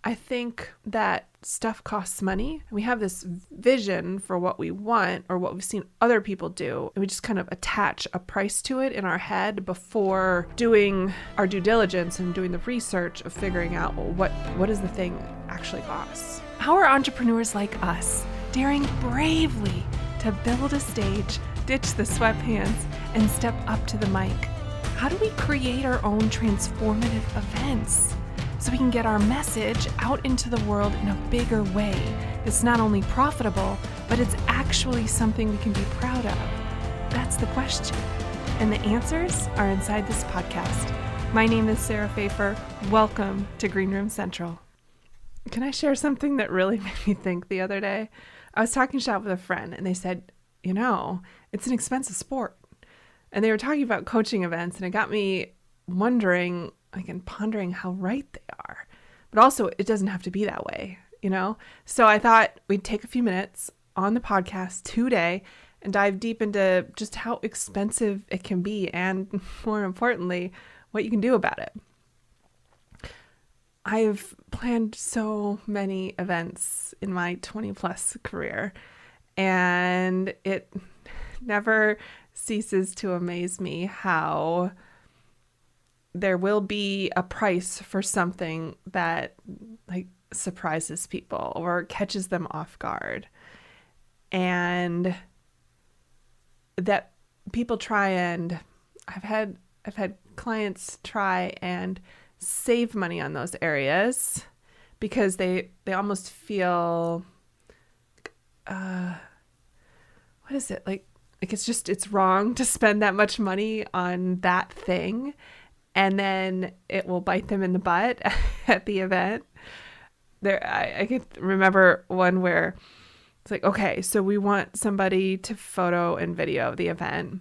I think that stuff costs money. We have this vision for what we want or what we've seen other people do, and we just kind of attach a price to it in our head before doing our due diligence and doing the research of figuring out, well, what does the thing actually cost? How are entrepreneurs like us daring bravely to build a stage, ditch the sweatpants, and step up to the mic? How do we create our own transformative events so we can get our message out into the world in a bigger way that's not only profitable, but it's actually something we can be proud of? That's the question. And the answers are inside this podcast. My name is Sarah Pfeiffer. Welcome to Green Room Central. Can I share something that really made me think the other day? I was talking shop with a friend and they said, it's an expensive sport. And they were talking about coaching events, and it got me wondering, and pondering how right they are. But also, it doesn't have to be that way, So I thought we'd take a few minutes on the podcast today and dive deep into just how expensive it can be, and more importantly, what you can do about it. I've planned so many events in my 20 plus career, and it never ceases to amaze me how there will be a price for something that surprises people or catches them off guard, and that people try, and I've had clients try and save money on those areas because they almost feel what is it like it's wrong to spend that much money on that thing, and then it will bite them in the butt at the event. I can remember one where it's like, okay, so we want somebody to photo and video the event,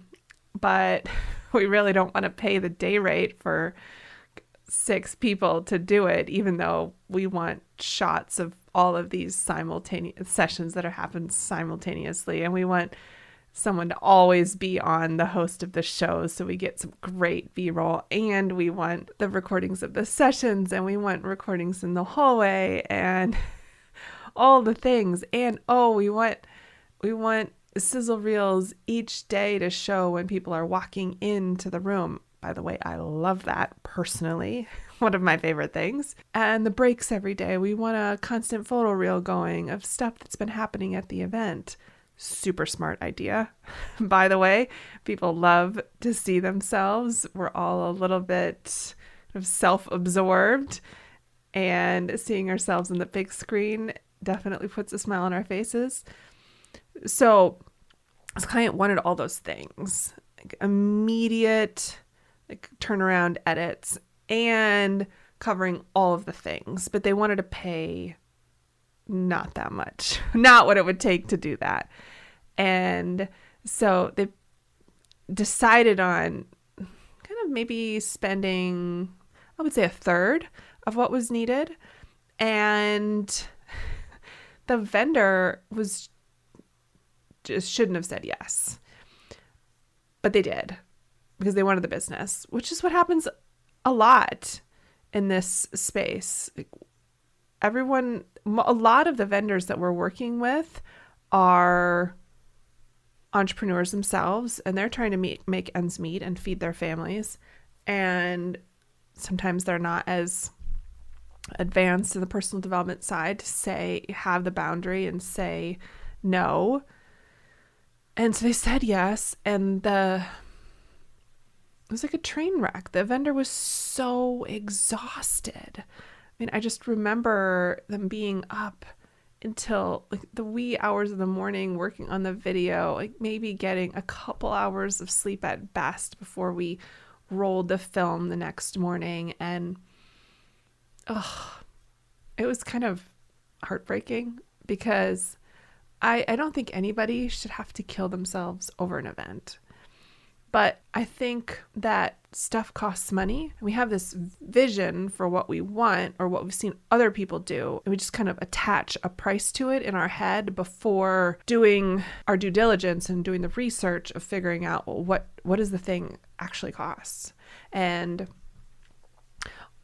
but we really don't want to pay the day rate for 6 people to do it, even though we want shots of all of these simultaneous sessions that are happening simultaneously, and we want someone to always be on the host of the show so we get some great B-roll, and we want the recordings of the sessions, and we want recordings in the hallway and all the things, and we want sizzle reels each day to show when people are walking into the room. By the way, I love that personally. One of my favorite things. And the breaks every day. We want a constant photo reel going of stuff that's been happening at the event. Super smart idea. By the way, people love to see themselves. We're all a little bit self-absorbed, and seeing ourselves on the big screen definitely puts a smile on our faces. So this client wanted all those things, immediate turnaround edits and covering all of the things, but they wanted to pay not that much, not what it would take to do that. And so they decided on kind of maybe spending, I would say, a third of what was needed. And the vendor shouldn't have said yes, but they did, because they wanted the business, which is what happens a lot in this space. A lot of the vendors that we're working with are entrepreneurs themselves, and they're trying to make ends meet and feed their families. And sometimes they're not as advanced in the personal development side to have the boundary and say no. And so they said yes, and it was like a train wreck. The vendor was so exhausted. I just remember them being up until the wee hours of the morning working on the video, maybe getting a couple hours of sleep at best before we rolled the film the next morning. And it was kind of heartbreaking, because I don't think anybody should have to kill themselves over an event. But I think that stuff costs money. We have this vision for what we want or what we've seen other people do, and we just kind of attach a price to it in our head before doing our due diligence and doing the research of figuring out, well, what does the thing actually cost? And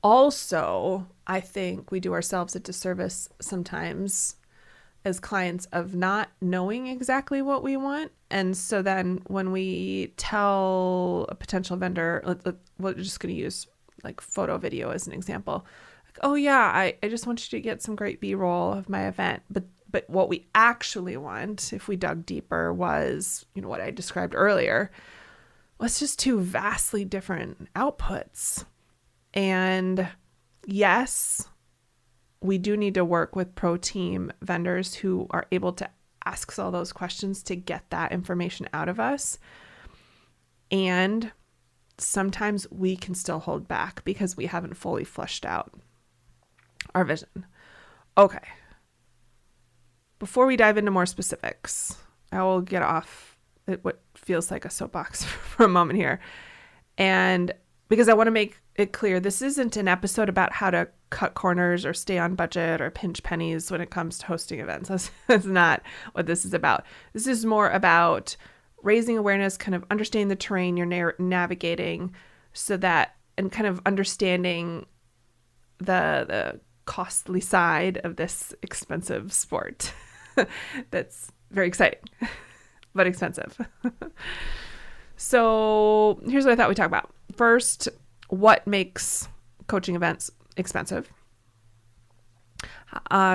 Also, I think we do ourselves a disservice sometimes as clients of not knowing exactly what we want. And so then when we tell a potential vendor, we're just going to use like photo video as an example. Like, oh yeah, I just want you to get some great B-roll of my event. But what we actually want, if we dug deeper, was, what I described earlier, was just two vastly different outputs. And yes, we do need to work with pro team vendors who are able to ask us all those questions to get that information out of us. And sometimes we can still hold back because we haven't fully fleshed out our vision. Okay. Before we dive into more specifics, I will get off what feels like a soapbox for a moment here. And because I want to make it clear, this isn't an episode about how to cut corners or stay on budget or pinch pennies when it comes to hosting events. That's not what this is about. This is more about raising awareness, kind of understanding the terrain you're navigating so that, and kind of understanding the costly side of this expensive sport that's very exciting, but expensive. So here's what I thought we'd talk about. First, what makes coaching events expensive?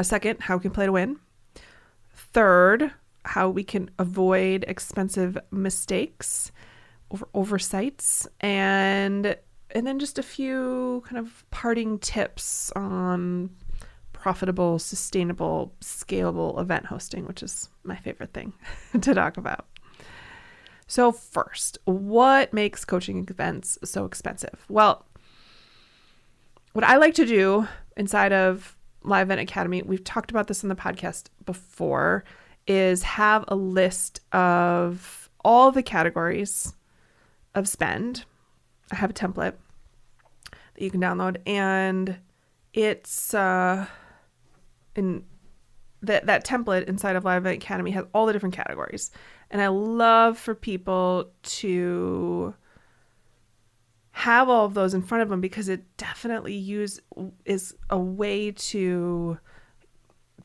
Second, how we can play to win. Third, how we can avoid expensive mistakes or oversights. And then just a few kind of parting tips on profitable, sustainable, scalable event hosting, which is my favorite thing to talk about. So first, what makes coaching events so expensive? Well, what I like to do inside of Live Event Academy, we've talked about this in the podcast before, is have a list of all the categories of spend. I have a template that you can download, and it's in that template inside of Live Event Academy has all the different categories. And I love for people to have all of those in front of them because it definitely is a way to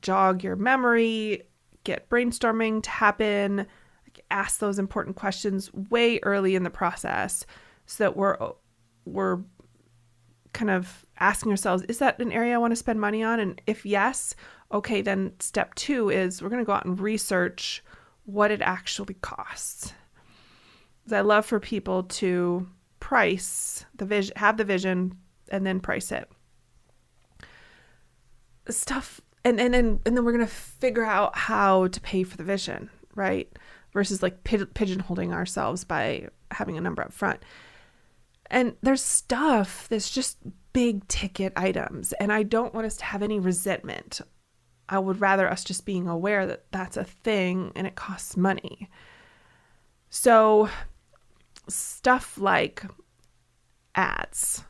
jog your memory, get brainstorming to happen, ask those important questions way early in the process so that we're kind of asking ourselves, is that an area I want to spend money on? And if yes, okay, then step 2 is we're going to go out and research what it actually costs. I love for people to price the vision, have the vision, and then price it. Stuff, and then we're going to figure out how to pay for the vision, right? Versus like pigeonholing ourselves by having a number up front. And there's stuff that's just big ticket items, and I don't want us to have any resentment. I would rather us just being aware that that's a thing and it costs money. So stuff like ads.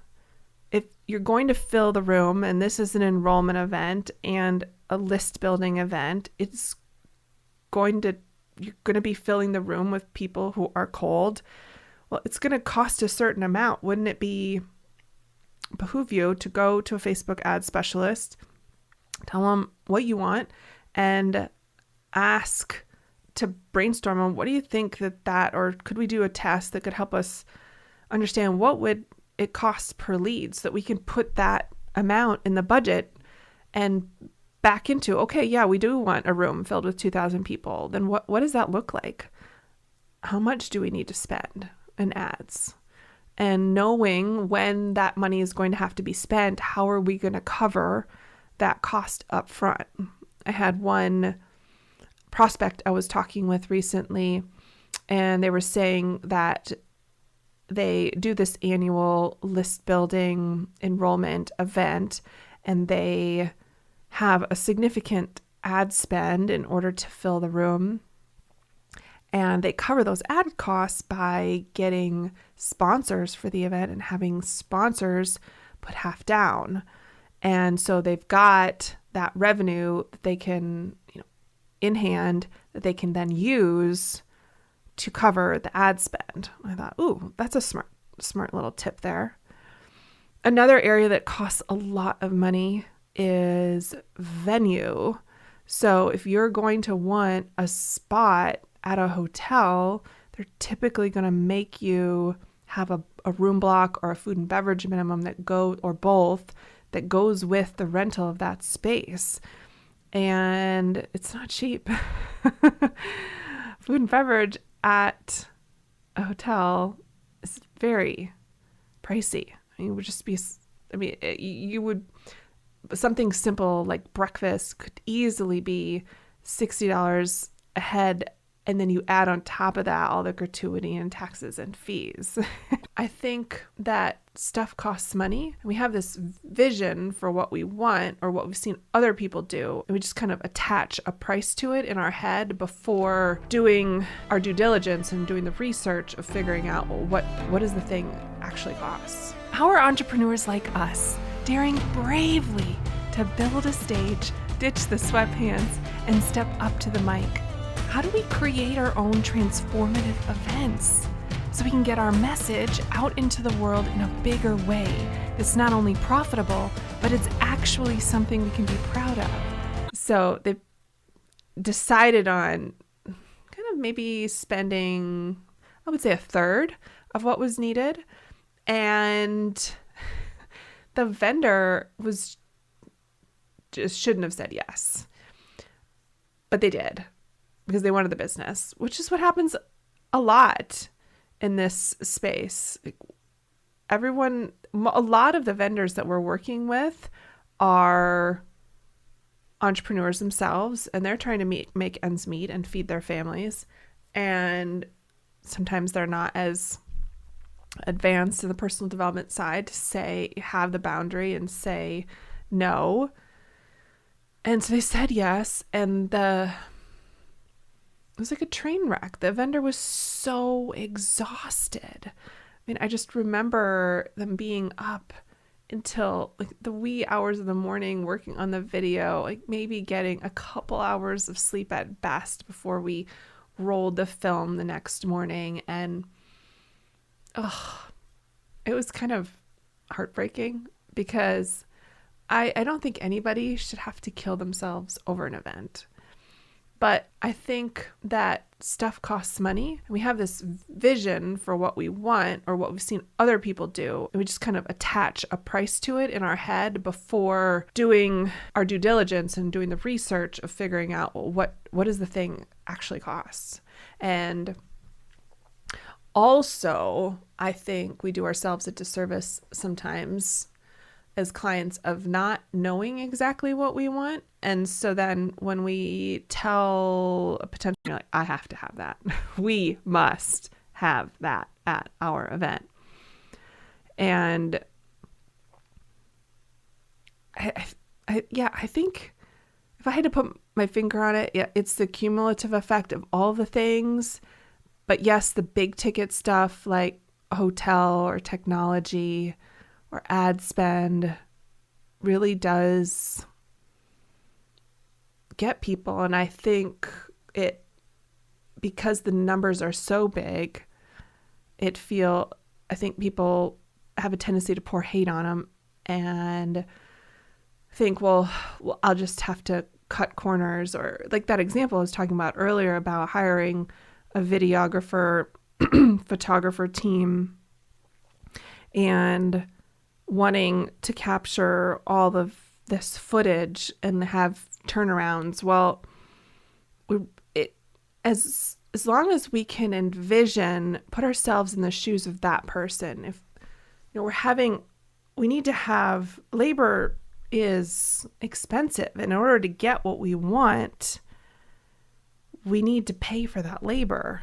If you're going to fill the room, and this is an enrollment event and a list building event, you're going to be filling the room with people who are cold. Well, it's going to cost a certain amount. Wouldn't it behoove you to go to a Facebook ad specialist, tell them what you want, and ask to brainstorm on what do you think that, or could we do a test that could help us understand what would it cost per lead so that we can put that amount in the budget and back into, okay, yeah, we do want a room filled with 2,000 people. Then what does that look like? How much do we need to spend in ads? And knowing when that money is going to have to be spent, how are we going to cover that cost up front? I had one prospect I was talking with recently, and they were saying that they do this annual list building enrollment event, and they have a significant ad spend in order to fill the room. And they cover those ad costs by getting sponsors for the event and having sponsors put half down. And so they've got that revenue that they can, in hand, that they can then use to cover the ad spend. I thought, ooh, that's a smart little tip there. Another area that costs a lot of money is venue. So if you're going to want a spot at a hotel, they're typically going to make you have a room block or a food and beverage minimum or both, that goes with the rental of that space. And it's not cheap. Food and beverage at a hotel is very pricey. Something simple like breakfast could easily be $60 a head. And then you add on top of that all the gratuity and taxes and fees. I think that stuff costs money. We have this vision for what we want or what we've seen other people do. And we just kind of attach a price to it in our head before doing our due diligence and doing the research of figuring out, well, what does the thing actually cost? How are entrepreneurs like us daring bravely to build a stage, ditch the sweatpants, and step up to the mic? How do we create our own transformative events so we can get our message out into the world in a bigger way that's not only profitable, but it's actually something we can be proud of? So they've decided on kind of maybe spending, I would say, a third of what was needed. And the vendor shouldn't have said yes, but they did, because they wanted the business, which is what happens a lot in this space. A lot of the vendors that we're working with are entrepreneurs themselves, and they're trying to make ends meet and feed their families. And sometimes they're not as advanced in the personal development side to have the boundary and say no. And so they said yes, and it was like a train wreck. The vendor was so exhausted. I just remember them being up until like the wee hours of the morning working on the video, like maybe getting a couple hours of sleep at best before we rolled the film the next morning. And it was kind of heartbreaking, because I don't think anybody should have to kill themselves over an event. But I think that stuff costs money. We have this vision for what we want or what we've seen other people do. And we just kind of attach a price to it in our head before doing our due diligence and doing the research of figuring out, well, what does the thing actually cost? And also, I think we do ourselves a disservice sometimes as clients of not knowing exactly what we want. And so then when we tell a potential, like, I have to have that. We must have that at our event. And I think if I had to put my finger on it, it's the cumulative effect of all the things. But yes, the big ticket stuff like a hotel or technology or ad spend really does get people. And I think because the numbers are so big, I think people have a tendency to pour hate on them and think, well, I'll just have to cut corners. Or like that example I was talking about earlier about hiring a videographer, photographer team and wanting to capture all of this footage and have turnarounds. Well, as long as we can put ourselves in the shoes of that person, if we need to have, labor is expensive. In order to get what we want, we need to pay for that labor.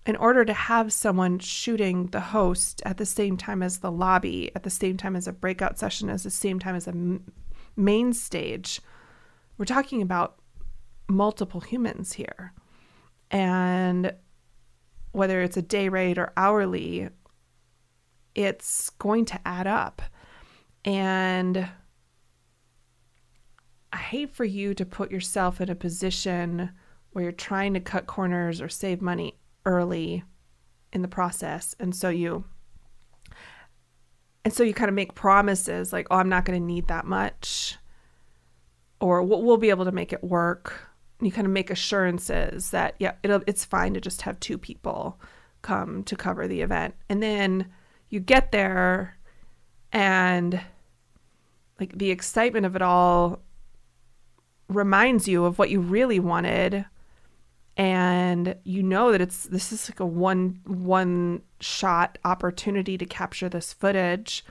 In order to have someone shooting the host at the same time as the lobby, at the same time as a breakout session, at the same time as a main stage, we're talking about multiple humans here. And whether it's a day rate or hourly, it's going to add up. And I hate for you to put yourself in a position where you're trying to cut corners or save money early in the process. And so you And so you kind of make promises like, oh, I'm not going to need that much, or we'll be able to make it work. And you kind of make assurances that, yeah, it's fine to just have 2 people come to cover the event. And then you get there and like the excitement of it all reminds you of what you really wanted. And you know that this is like a one shot opportunity to capture this footage.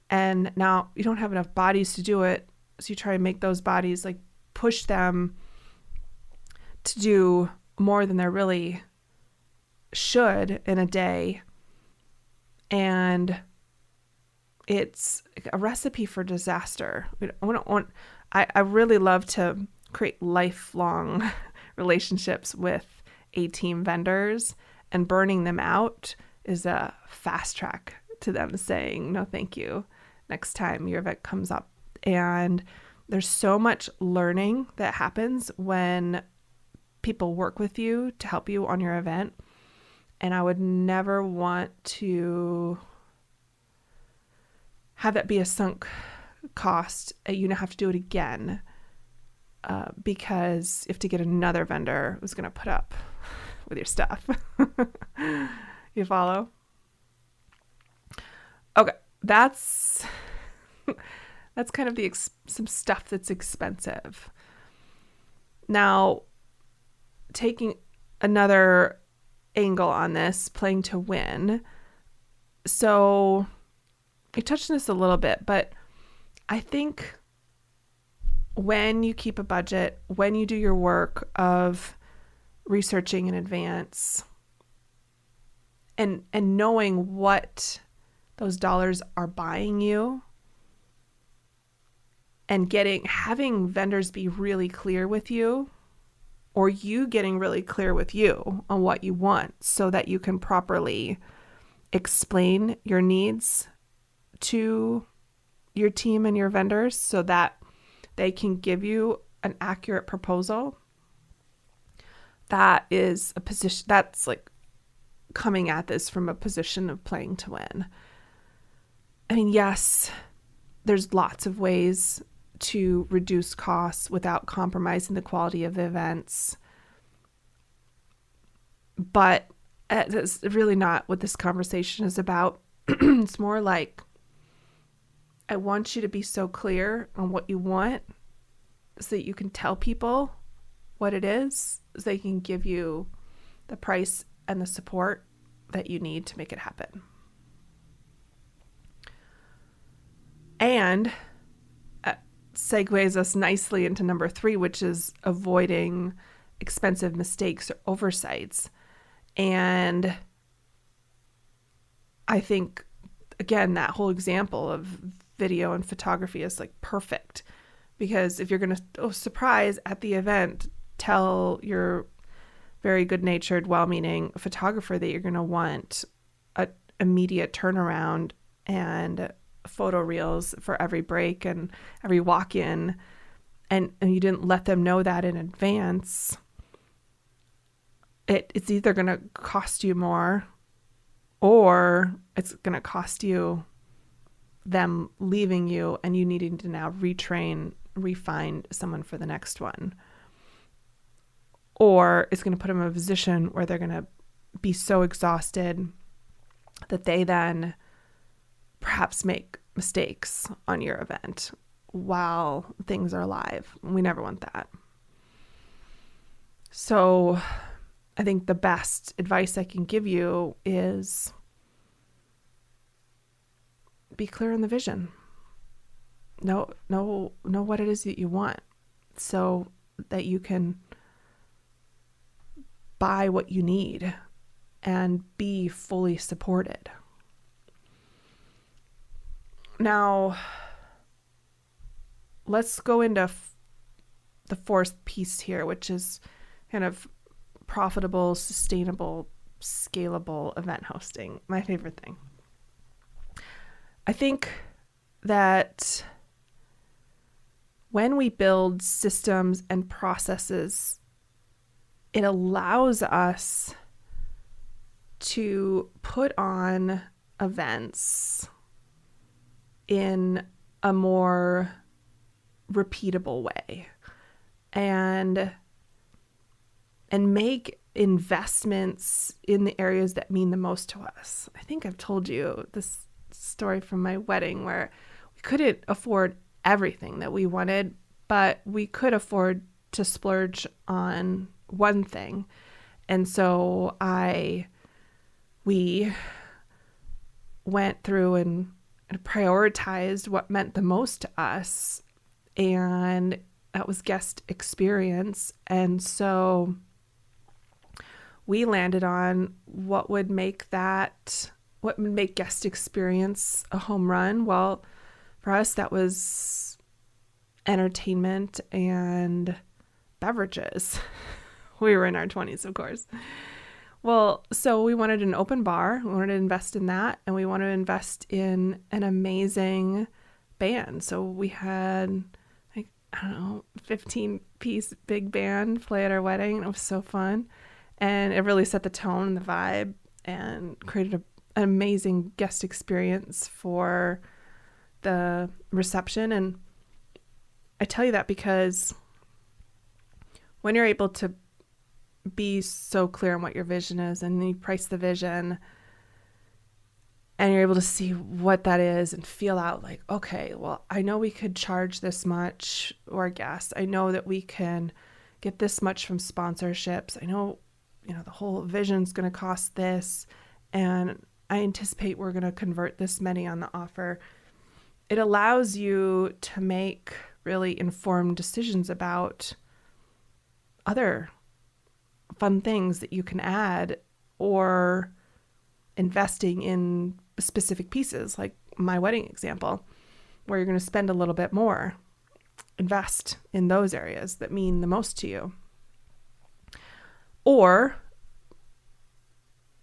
And now you don't have enough bodies to do it. So you try and make those bodies, like push them to do more than they really should in a day. And it's a recipe for disaster. I really love to create lifelong relationships with A-team vendors, and burning them out is a fast track to them saying, no, thank you, next time your event comes up. And there's so much learning that happens when people work with you to help you on your event. And I would never want to have that be a sunk cost. You have to do it again because you have to get another vendor who's going to put up with your stuff. You follow? Okay, that's kind of some stuff that's expensive. Now, taking another angle on this, playing to win. So I touched on this a little bit, but I think when you keep a budget, when you do your work of researching in advance and knowing what those dollars are buying you, and having vendors be really clear with you, or you getting really clear with you on what you want so that you can properly explain your needs to your team and your vendors so that they can give you an accurate proposal. That is a position that's like coming at this from a position of playing to win. I mean, yes, there's lots of ways to reduce costs without compromising the quality of the events. But that's really not what this conversation is about. It's more like, I want you to be so clear on what you want so that you can tell people what it is, so they can give you the price and the support that you need to make it happen. And segues us nicely into number 3, which is avoiding expensive mistakes or oversights. And I think, again, that whole example of video and photography is like perfect, because if you're going to, surprise at the event, tell your very good-natured, well-meaning photographer that you're going to want an immediate turnaround and photo reels for every break and every walk-in, and you didn't let them know that in advance, it's either going to cost you more, or it's going to cost you them leaving you and you needing to now refine someone for the next one. Or it's going to put them in a position where they're going to be so exhausted that they then perhaps make mistakes on your event while things are live. We never want that. So I think the best advice I can give you is be clear on the vision. Know what it is that you want so that you can buy what you need and be fully supported. Now, let's go into the fourth piece here, which is kind of profitable, sustainable, scalable event hosting. My favorite thing. I think that when we build systems and processes, it allows us to put on events in a more repeatable way, and make investments in the areas that mean the most to us. I think I've told you this story from my wedding where we couldn't afford everything that we wanted, but we could afford to splurge on one thing. And so we went through and prioritized what meant the most to us, and that was guest experience. And so we landed on what would make guest experience a home run. Well, for us, that was entertainment and beverages. We were in our 20s, of course. Well, so we wanted an open bar. We wanted to invest in that, and we wanted to invest in an amazing band. So we had, 15-piece big band play at our wedding. It was so fun. And it really set the tone and the vibe and created an amazing guest experience for the reception. And I tell you that because when you're able to be so clear on what your vision is, and you price the vision, and you're able to see what that is and feel out like, okay, well, I know we could charge this much or guests. I know that we can get this much from sponsorships. I know, the whole vision's going to cost this, and I anticipate we're going to convert this many on the offer. It allows you to make really informed decisions about other fun things that you can add, or investing in specific pieces, like my wedding example, where you're going to spend a little bit more. Invest in those areas that mean the most to you. Or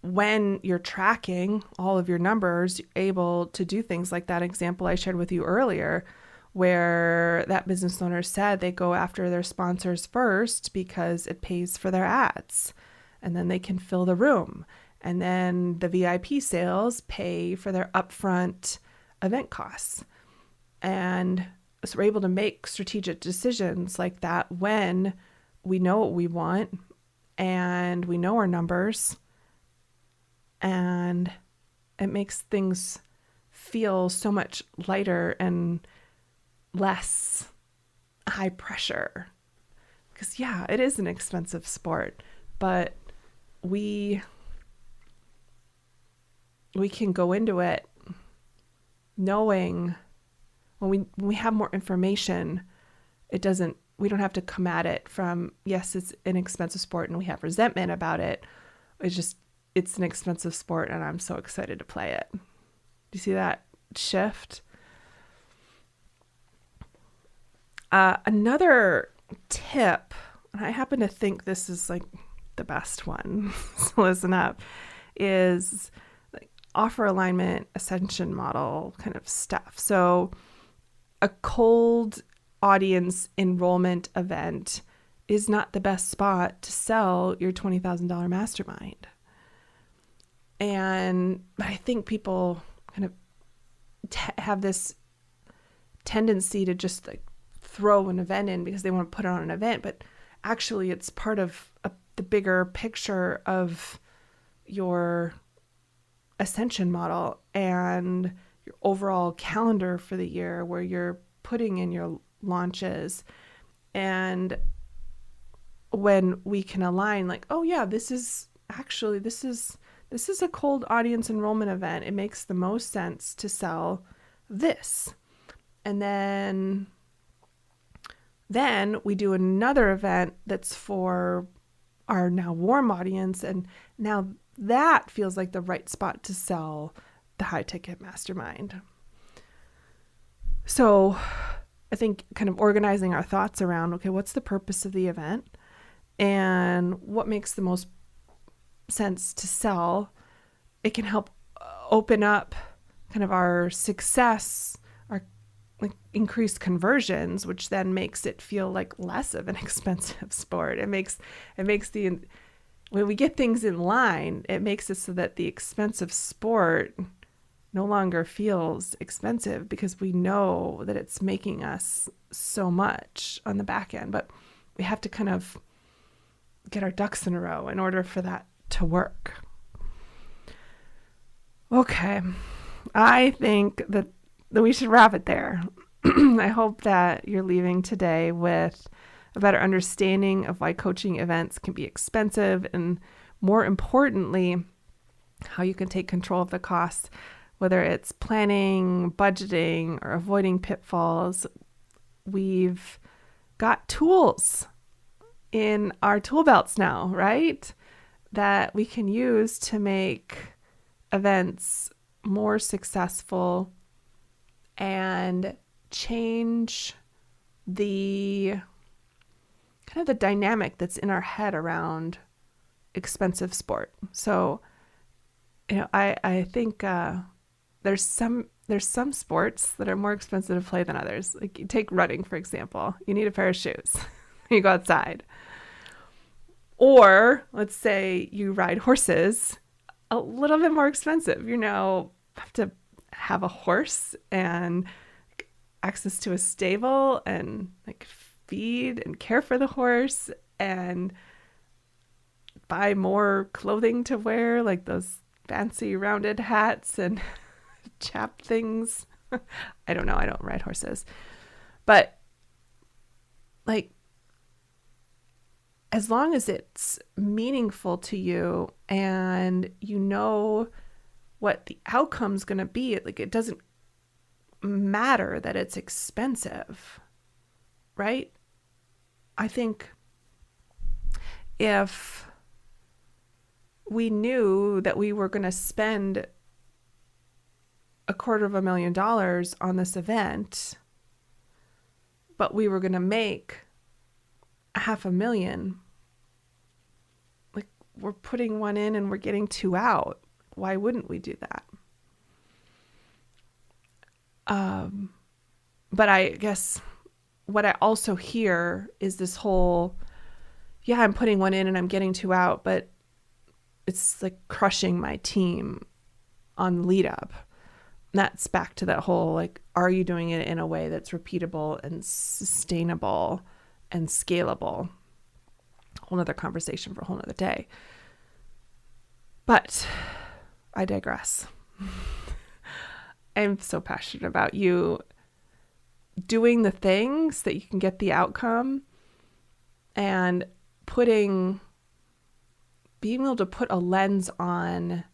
when you're tracking all of your numbers, you're able to do things like that example I shared with you earlier, where that business owner said they go after their sponsors first because it pays for their ads, and then they can fill the room. And then the VIP sales pay for their upfront event costs. And so we're able to make strategic decisions like that when we know what we want and we know our numbers, and it makes things feel so much lighter and less high pressure. Because it is an expensive sport, but we can go into it knowing when we have more information, we don't have to come at it from, yes, it's an expensive sport and we have resentment about it. It's an expensive sport and I'm so excited to play it. Do you see that shift? Another tip, and I happen to think this is like the best one, so listen up, is like offer alignment, ascension model kind of stuff. So a cold audience enrollment event is not the best spot to sell your $20,000 mastermind. And I think people kind of have this tendency to just like throw an event in because they want to put it on an event, but actually it's part of the bigger picture of your ascension model and your overall calendar for the year, where you're putting in your launches. And when we can align, like, oh yeah, this is a cold audience enrollment event. It makes the most sense to sell this. And then we do another event that's for our now warm audience. And now that feels like the right spot to sell the high ticket mastermind. So I think kind of organizing our thoughts around, okay, what's the purpose of the event and what makes the most sense to sell? It can help open up kind of our success, our like increased conversions, which then makes it feel like less of an expensive sport. It makes when we get things in line, it makes it so that the expensive sport no longer feels expensive because we know that it's making us so much on the back end. But we have to kind of get our ducks in a row in order for that to work. Okay, I think that we should wrap it there. I hope that you're leaving today with a better understanding of why coaching events can be expensive, and more importantly, how you can take control of the costs, whether it's planning, budgeting, or avoiding pitfalls. We've got tools in our tool belts now, right? That we can use to make events more successful and change the kind of the dynamic that's in our head around expensive sport. So, I think there's some sports that are more expensive to play than others. Like you take running, for example. You need a pair of shoes when you go outside. Or let's say you ride horses, a little bit more expensive. Have to have a horse and access to a stable and like feed and care for the horse and buy more clothing to wear, like those fancy rounded hats and chap things. I don't know. I don't ride horses. But like, as long as it's meaningful to you and you know what the outcome's going to be, like it doesn't matter that it's expensive, right? I think if we knew that we were going to spend $250,000 on this event, but we were going to make $500,000, like we're putting one in and we're getting two out. Why wouldn't we do that? But I guess what I also hear is this whole, I'm putting one in and I'm getting two out, but it's like crushing my team on lead up. And that's back to that whole, like, are you doing it in a way that's repeatable and sustainable and scalable? A whole nother conversation for a whole nother day. But I digress. I'm so passionate about you doing the things that you can get the outcome and being able to put a lens on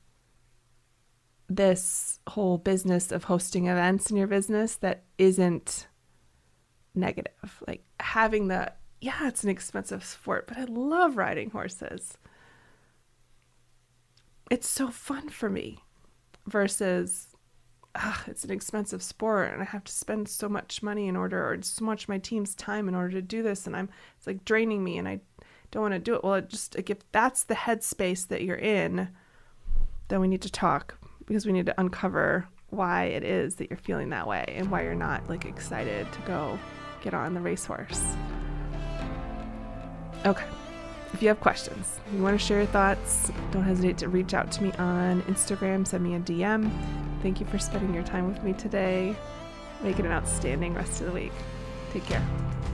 this whole business of hosting events in your business that isn't negative. Like having it's an expensive sport, but I love riding horses. It's so fun for me versus it's an expensive sport and I have to spend so much money or so much of my team's time in order to do this. And it's like draining me and I don't want to do it. Well, if that's the headspace that you're in, then we need to talk, because we need to uncover why it is that you're feeling that way and why you're not like excited to go get on the racehorse. Okay. If you have questions, you want to share your thoughts, don't hesitate to reach out to me on Instagram, send me a DM. Thank you for spending your time with me today. Make it an outstanding rest of the week. Take care.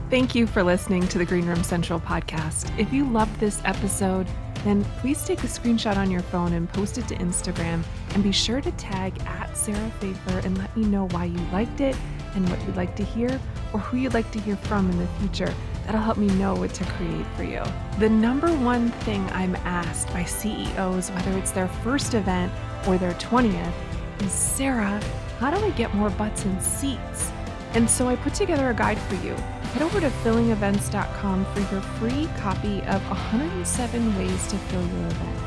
Thank you for listening to the Green Room Central podcast. If you loved this episode, then please take a screenshot on your phone and post it to Instagram, and be sure to tag @SarahPfeiffer and let me know why you liked it and what you'd like to hear or who you'd like to hear from in the future. That'll help me know what to create for you. The number one thing I'm asked by CEOs, whether it's their first event or their 20th, is, Sarah, how do I get more butts in seats? And so I put together a guide for you. Head over to fillingevents.com for your free copy of 107 ways to fill your event.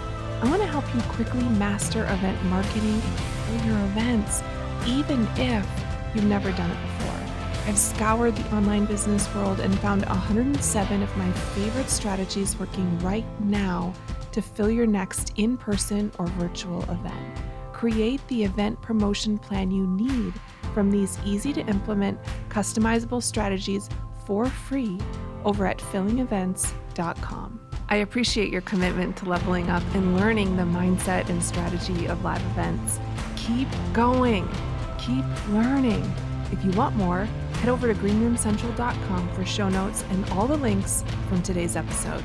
I want to help you quickly master event marketing and fill your events, even if you've never done it before. I've scoured the online business world and found 107 of my favorite strategies working right now to fill your next in-person or virtual event. Create the event promotion plan you need from these easy-to-implement, customizable strategies for free over at fillingevents.com. I appreciate your commitment to leveling up and learning the mindset and strategy of live events. keep going, keep learning. If you want more, head over to greenroomcentral.com for show notes and all the links from today's episode.